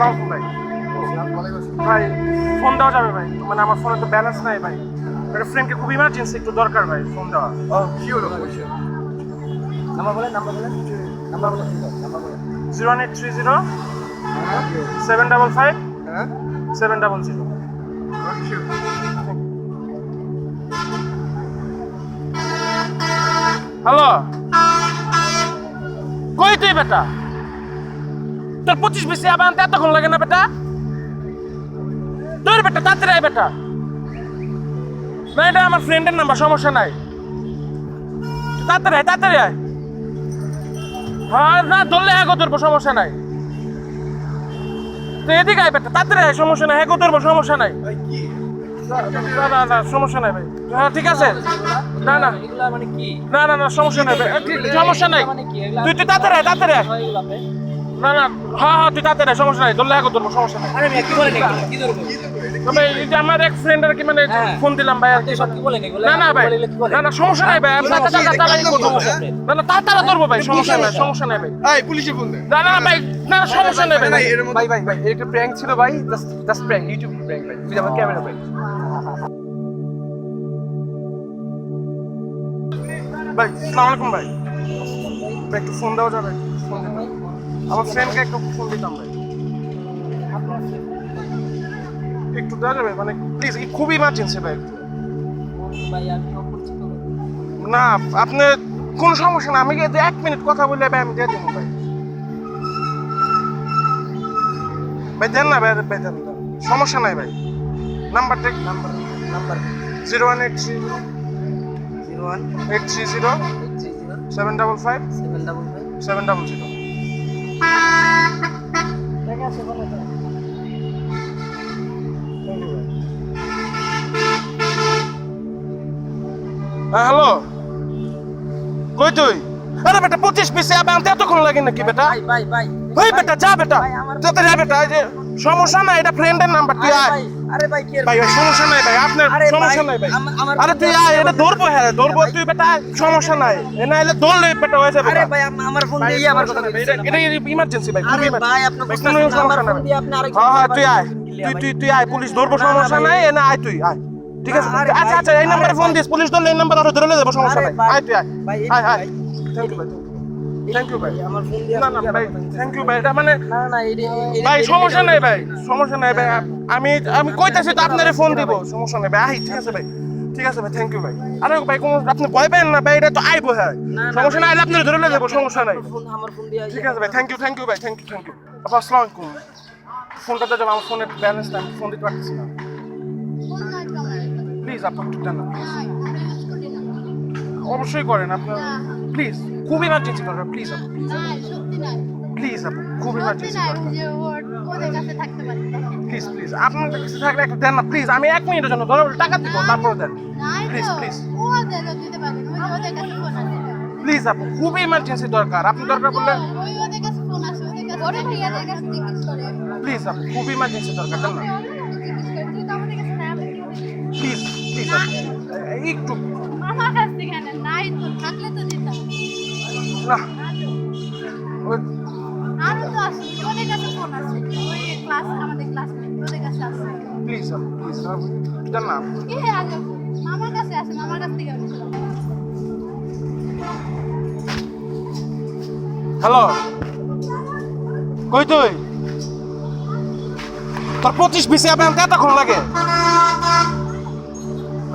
আসসালামু ভাই ভাই ফোন দেওয়া যাবে ভাই মানে আমার ফোনে তো ব্যালেন্স নাই ভাই একটা ফ্রেন্ডকে খুব ইমার্জেন্সি একটু দরকার ভাই ফোন দেওয়া কি হলো নাম্বার বলেন 0830 755 হ্যাঁ 700 হ্যালো কই তুই বেটা তোর 25 বেশি আবার আনতে এতক্ষণ লাগে না বেটা তোর বেটা তাড়াতাড়ি আয় বেটা না এটা আমার ফ্রেন্ডের নাম্বার সমস্যা নাই তাড়াতাড়ি আয় হ্যাঁ না ধরলে হ্যাঁ ধরবো সমস্যা নাই তো এদিকে আয় বেটা তাড়াতাড়ি আয় সমস্যা নাই হ্যাঁ ধরবো সমস্যা নাই না সমস্যা নাই ভাই হ্যাঁ ঠিক আছে না সমস্যা নাই ভাই সমস্যা নাই তুই তাড়াতাড়ি আয় না হ্যাঁ তুই তাড়াতাড়ি আয় সমস্যা নাই ধরলে হ্যাঁ ধরবো সমস্যা নাই তবে এই যে আমার এক ফ্রেন্ডের কি মানে ফোন দিলাম ভাই না ভাই না সমস্যা নাই ভাই তাড়াতাড়ি ধরবো ভাই সমস্যা নাই ভাই পুলিশে ফোন দে না ভাই না সমস্যা নাই ভাই ভাই এটা প্র্যাঙ্ক ছিল ভাই জাস্ট প্র্যাঙ্ক ইউটিউব প্র্যাঙ্ক ভাই তুই আমার ক্যামেরা ভাই আসসালামু আলাইকুম ভাই একটু ফোন দেওয়া যাবে আমার ফ্রেন্ডকে একটু ফোন দিতাম ভাই একটু দেওয়া যাবে মানে প্লিজ খুব ইমার্জেন্সি ভাই না আপনি কোনো সমস্যা না আমি 1 মিনিট কথা বললে ভাই আমি দিয়ে দেবো ভাই দেন না ভাই দেন সমস্যা নাই ভাই নাম্বার 01830 755 700 হ্যালো কই তুই আরে বেটা 25 পিসে আবার আনতে এতক্ষণ লাগে নাকি বেটা ভাই বেটা যা বেটা তাড়াতাড়ি যা বেটা এই যে সমস্যা নাই এটা ফ্রেন্ডের নাম্বার তুই আয় আরে ভাই কি ভাই সমস্যা নাই ভাই আপনার সমস্যা নাই ভাই আরে তুই আয় এটা ধরবো হ্যাঁ ধরবো তুই বেটা সমস্যা নাই এ না এলে ধরলে বেটা হয়ে যাবে আরে ভাই আমার ফোন দিয়ে আমার কথা এটা ইমার্জেন্সি ভাই আরে ভাই আপনি বুঝছেন আমার ফোন দিয়ে আপনি আরেক হ্যাঁ তুই আয় তুই আয় পুলিশ ধরবো সমস্যা নাই এ না আয় তুই আয় ঠিক আছে আচ্ছা এই নাম্বারে ফোন দিস পুলিশ ধরলে এই নাম্বার আরো ধরে দেবো সমস্যা নাই আয় তুই আয় থ্যাংক ইউ ভাই আমার ফোন দিয়ে না ভাই থ্যাংক ইউ ভাই এটা মানে না ভাই সমস্যা নাই ভাই আমি কইতাছি তো আপনারে ফোন দিব সমস্যা নাই ভাই ঠিক আছে ভাই থ্যাংক ইউ ভাই আরে ভাই কোন আপনি ভয় পেন না ভাই এটা তো আইবো হ্যাঁ সমস্যা নাই আপনারে ধরে দেবো সমস্যা নাই আমার ফোন দিয়ে ঠিক আছে ভাই থ্যাংক ইউ ভাই থ্যাংক ইউ আপা আসসালামু আলাইকুম ফোনটা দিয়ে আমার ফোনে ব্যালেন্স নাই ফোন দিতে পারতেছি না প্লিজ আপনি একটু দেন না অবশ্যই করেন আপনার প্লিজ খুব ইমার্জেন্সি দরকার প্লিজ আপু প্লিজ আপু খুব ইমার্জেন্সি প্লিজ আপনার কাছে থাকলে একটা দেন না প্লিজ আমি 1 মিনিটের জন্য ধরো টাকা দিব তারপর দেন প্লিজ আপু খুব ইমার্জেন্সি দরকার আপনি দরকার বললে প্লিজ আপু খুব ইমার্জেন্সি দরকার দেন না প্লিজ একটু আমার কাছ থেকে নাই তো থাকলে তো দিতাম না আরো তো আছে ওদের কাছে ফোন আছে ওই আমাদের ক্লাসমেট ওদের কাছে আছে প্লিজ দেন না কি আগে আমার কাছে আছে আমার কাছ থেকে হ্যালো কই তুই তোর 25 বিসি আবার আনতে এতক্ষণ লাগে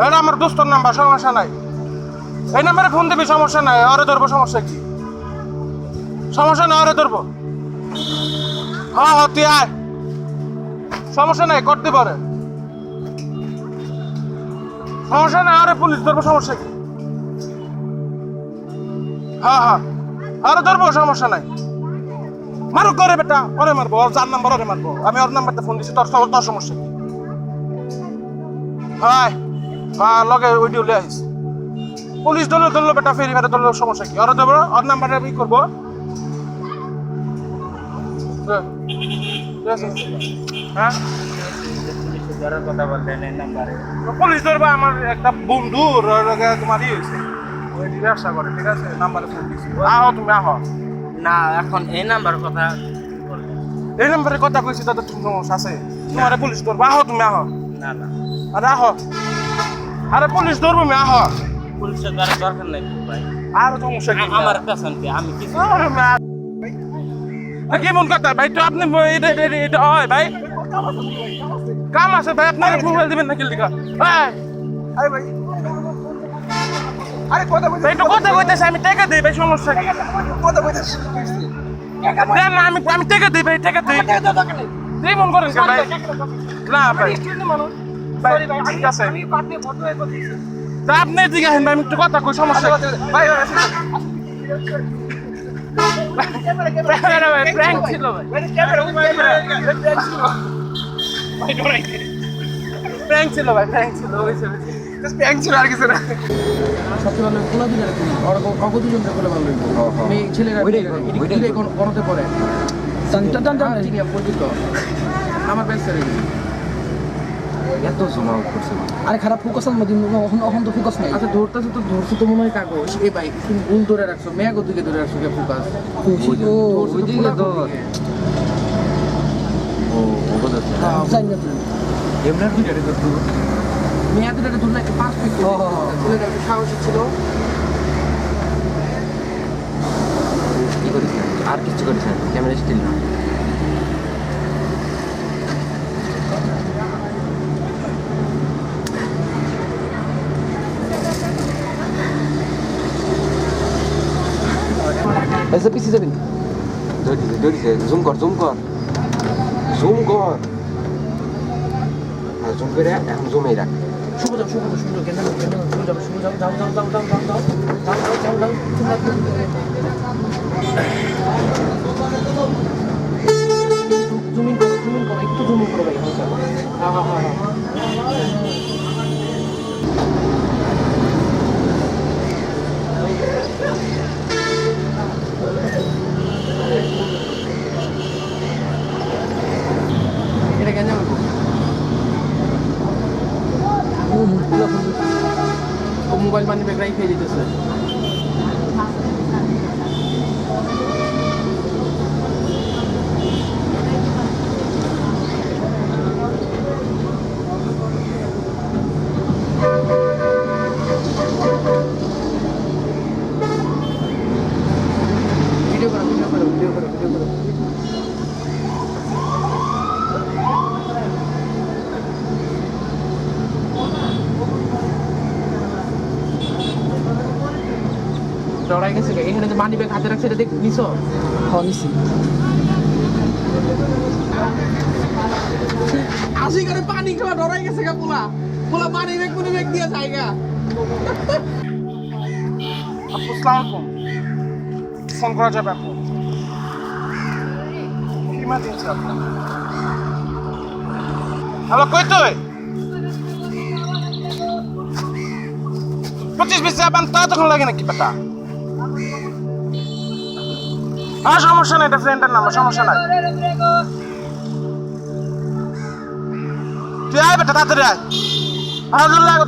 এটা আমার দোস্তর নাম্বার সমস্যা নাই এই নাম্বারে ফোন দিবি সমস্যা নাই আরে ধরবো সমস্যা কি সমস্যা নাই আরে ধরবো হ্যাঁ তুই আয় সমস্যা নাই করতে পারে সমস্যা নাই আরে পুলিশ ধরবো সমস্যা কি হ্যাঁ আরে ধরবো সমস্যা নাই মারো করে বেটা ওরে মারবো ওর যার নাম্বার ওরে মারবো আমি ওর নাম্বারটা ফোন দিছি তোর সমস্যা কি হ্যাঁ লগে ওইডিও লিয়ে আইস পুলিশ ধরলো বেটা ফেরি ফেরে ধরলো সমস্যা কি ওরা দেবো ওর নাম্বারটা ই করবো হ্যাঁ পুলিশ ধরবা আমার একটা বন্ধু তোমার হয়েছে ওই ব্যবসা করে ঠিক আছে নাম্বারে ফোন দিছি আহো তুমি আহো না এখন এই নাম্বার কথা এই নম্বরে কথা কইছি তাদের তুমি সমস্যা আছে তোমার পুলিশ ধরবো আহো তুমি আহো না না আরে আহো আরে পুলিশ ধরবো আমি আহো পুলিশের দরকার নাই ভাই আর সমস্যা কি আমার পেছনকে আমি কিছু আরে মা কি মন কথা ভাই তো আপনি এটা হয় ভাই কাম আছে ভাই আপনারা মোবাইল দিবেন না কি লিখা আরে ভাই আরে কথা বলতে ভাই তো কথা কইতেছে আমি টাকা দেই ভাই সমস্যা কি কথা বলতে দেন না আমি টাকা দেই ভাই টাকা দেই দেই মন করেন কেন ভাই না ভাই ভাই ঠিক আছে তা আপনি দিকে আহেন ভাই আমি একটু কথা কই সমস্যা কি? ভাই ভাই প্র্যাঙ্ক ছিল ভাই প্র্যাঙ্ক ছিল ভাই প্র্যাঙ্ক ছিল প্র্যাঙ্ক ছিল আর কিছু না সবচেয়ে ভালো খোলা দিলে রাখি অগতিজন খোলা ভালো মেয়ে ছেলেরা এদিকে গণতে পড়ে ঠিক আছে পরিচিত আমার ব্যাগ ছেড়ে গেছি এত জমা করছে আরে খারাপ ফোকাস এর মধ্যে এখন তো ফোকাস নাই আচ্ছা ধরতেছে তো ধরছো তো মনে হয় কাগজ এই ভাই তুমি ভুল ধরে রাখছো মেয়াগো দিকে ধরে রাখছো কে ফোকাস ওইদিকে তো ও ওগো জানি না তুমি এমনার ভিডিওতে তো মেয়া দুটাকে ধরলে একটা 5 ফিট ছেলেটা একটু সাহসী ছিল কি করিস আর কিছু করিস না ক্যামেরা স্টিল না এসে পিছে যাবেন ধরিছে জুম কর জুম কর জুম করে এখন জুমেই রাখ শুভ যাও কেন শুভ যাও যাও জুমিন করো একটু জুমিন করো ভাই হালকা হ্যাঁ এটা কেন যাবো ও মোবাইল মানি ব্যাগ রাই খেয়ে দিতেছে ভিডিও করো ডরাই গেছে এখানে যে মানি ব্যাগ হাতে রাখছে এটা দেখ নিছো হ্যাঁ নিছি আসি করে পানি খাওয়া ডরাই গেছে গা পোলা মানি ব্যাগ দিয়ে যায়গা আসসালামু আলাইকুম ফোন করা যাবে আপু কি ইমার্জেন্সি আপনার হ্যালো কই তুই 25-20 যাবেন তা তখন লাগে নাকি বেটা সমস্যা নাই এটা ফ্রেন্ডের নাম্বার সমস্যা নাই তুই আয় বেটা তাড়াতাড়ি আয় লাগে